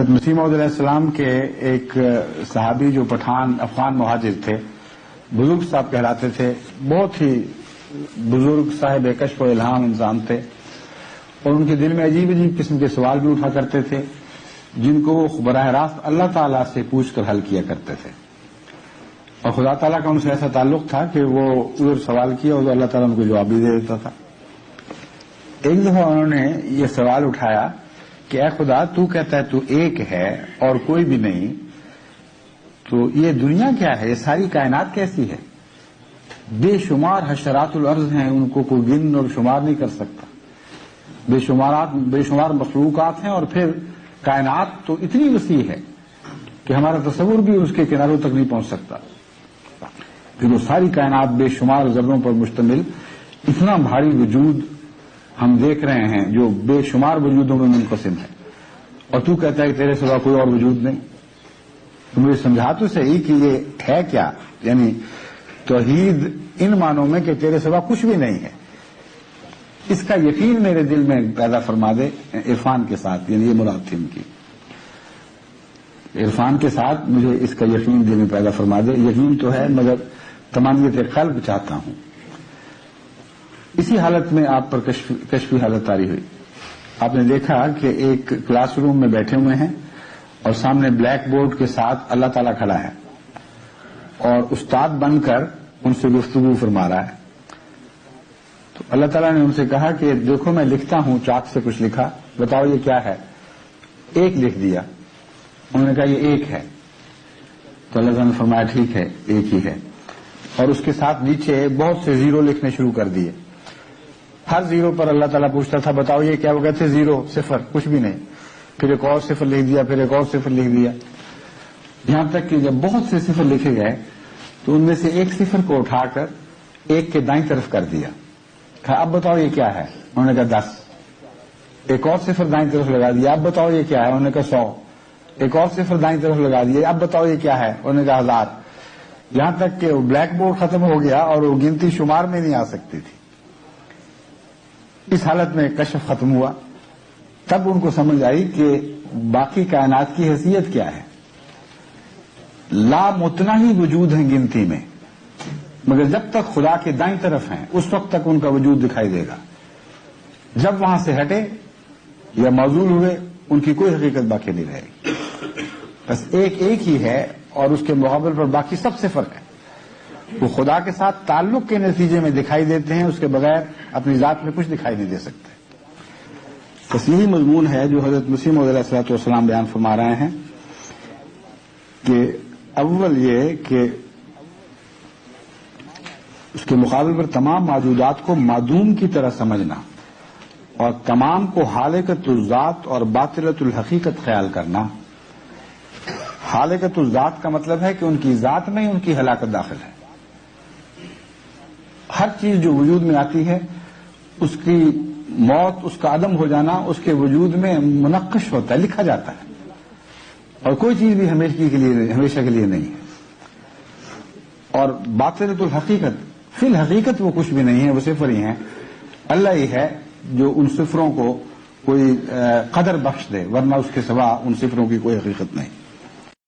حضرت مسیح موعود علیہ السلام کے ایک صحابی جو پٹھان افغان مہاجر تھے، بزرگ صاحب کہلاتے تھے، بہت ہی بزرگ صاحب کشف و الہام انسان تھے، اور ان کے دل میں عجیب عجیب قسم کے سوال بھی اٹھا کرتے تھے جن کو وہ براہ راست اللہ تعالیٰ سے پوچھ کر حل کیا کرتے تھے، اور خدا تعالیٰ کا ان سے ایسا تعلق تھا کہ وہ ادھر سوال کیا اور اللہ تعالیٰ ان کو جواب بھی دے دیتا تھا۔ ایک دفعہ انہوں نے یہ سوال اٹھایا کہ اے خدا، تو کہتا ہے تو ایک ہے اور کوئی بھی نہیں، تو یہ دنیا کیا ہے، یہ ساری کائنات کیسی ہے؟ بے شمار حشرات الارض ہیں، ان کو کوئی گن اور شمار نہیں کر سکتا، بے شمار مخلوقات ہیں، اور پھر کائنات تو اتنی وسیع ہے کہ ہمارا تصور بھی اس کے کناروں تک نہیں پہنچ سکتا، پھر وہ ساری کائنات بے شمار ذروں پر مشتمل اتنا بھاری وجود ہم دیکھ رہے ہیں جو بے شمار وجودوں میں منقسم ہے، اور تو کہتا ہے کہ تیرے سوا کوئی اور وجود نہیں۔ تو مجھے سمجھا تو صحیح کہ یہ ہے کیا، یعنی توحید ان معنوں میں کہ تیرے سوا کچھ بھی نہیں ہے، اس کا یقین میرے دل میں پیدا فرما دے عرفان کے ساتھ، یعنی یہ مراد تھی ان کی، عرفان کے ساتھ مجھے اس کا یقین دل میں پیدا فرما دے۔ یقین تو ہے مگر تمامیت قلب چاہتا ہوں۔ اسی حالت میں آپ پر کشفی حالت طاری ہوئی۔ آپ نے دیکھا کہ ایک کلاس روم میں بیٹھے ہوئے ہیں اور سامنے بلیک بورڈ کے ساتھ اللہ تعالیٰ کھڑا ہے اور استاد بن کر ان سے گفتگو فرما رہا ہے۔ تو اللہ تعالیٰ نے ان سے کہا کہ دیکھو میں لکھتا ہوں، چاک سے کچھ لکھا، بتاؤ یہ کیا ہے؟ ایک لکھ دیا۔ انہوں نے کہا یہ ایک ہے۔ تو اللہ تعالیٰ نے فرمایا ٹھیک ہے، ایک ہی ہے، اور اس کے ساتھ نیچے بہت سے زیرو لکھنے شروع کر دیے۔ ہر زیرو پر اللہ تعالیٰ پوچھتا تھا بتاؤ یہ کیا؟ وہ کہتے زیرو، صفر، کچھ بھی نہیں، پھر ایک اور صفر لکھ دیا، پھر ایک اور صفر لکھ دیا، یہاں تک کہ جب بہت سے صفر لکھے گئے تو ان میں سے ایک صفر کو اٹھا کر ایک کے دائیں طرف کر دیا۔ کہا اب بتاؤ یہ کیا ہے؟ انہوں نے کہا 10۔ ایک اور صفر دائیں طرف لگا دیا، اب بتاؤ یہ کیا ہے؟ انہوں نے کہا 100۔ ایک اور صفر دائیں طرف لگا دیا، اب بتاؤ یہ کیا ہے؟ انہوں نے کہا 1000۔ یہاں تک کہ بلیک بورڈ ختم ہو گیا اور وہ گنتی شمار میں نہیں آ سکتی تھی۔ اس حالت میں کشف ختم ہوا، تب ان کو سمجھ آئی کہ باقی کائنات کی حیثیت کیا ہے۔ لامتناہی وجود ہیں گنتی میں، مگر جب تک خدا کے دائیں طرف ہیں اس وقت تک ان کا وجود دکھائی دے گا، جب وہاں سے ہٹے یا معزول ہوئے ان کی کوئی حقیقت باقی نہیں رہے گی۔ بس ایک ہی ہے اور اس کے مقابل پر باقی سب سے فرق ہے۔ وہ خدا کے ساتھ تعلق کے نتیجے میں دکھائی دیتے ہیں، اس کے بغیر اپنی ذات میں کچھ دکھائی نہیں دے سکتے۔ بس یہی مضمون ہے جو حضرت مسیح موعود علیہ الصلوۃ والسلام بیان فرما رہے ہیں کہ اول یہ کہ اس کے مقابل پر تمام موجودات کو معدوم کی طرح سمجھنا اور تمام کو حالقۃ الذات اور باطلۃ الحقیقت خیال کرنا۔ حالقۃ الذات کا مطلب ہے کہ ان کی ذات میں ان کی ہلاکت داخل ہے۔ ہر چیز جو وجود میں آتی ہے اس کی موت، اس کا عدم ہو جانا اس کے وجود میں منقش ہوتا ہے، لکھا جاتا ہے، اور کوئی چیز بھی ہمیشہ کے لیے نہیں ہے۔ اور باطلۃ الحقیقت، فی الحقیقت وہ کچھ بھی نہیں ہے، وہ صفر ہی ہیں۔ اللہ ہی ہے جو ان صفروں کو کوئی قدر بخش دے، ورنہ اس کے سوا ان صفروں کی کوئی حقیقت نہیں۔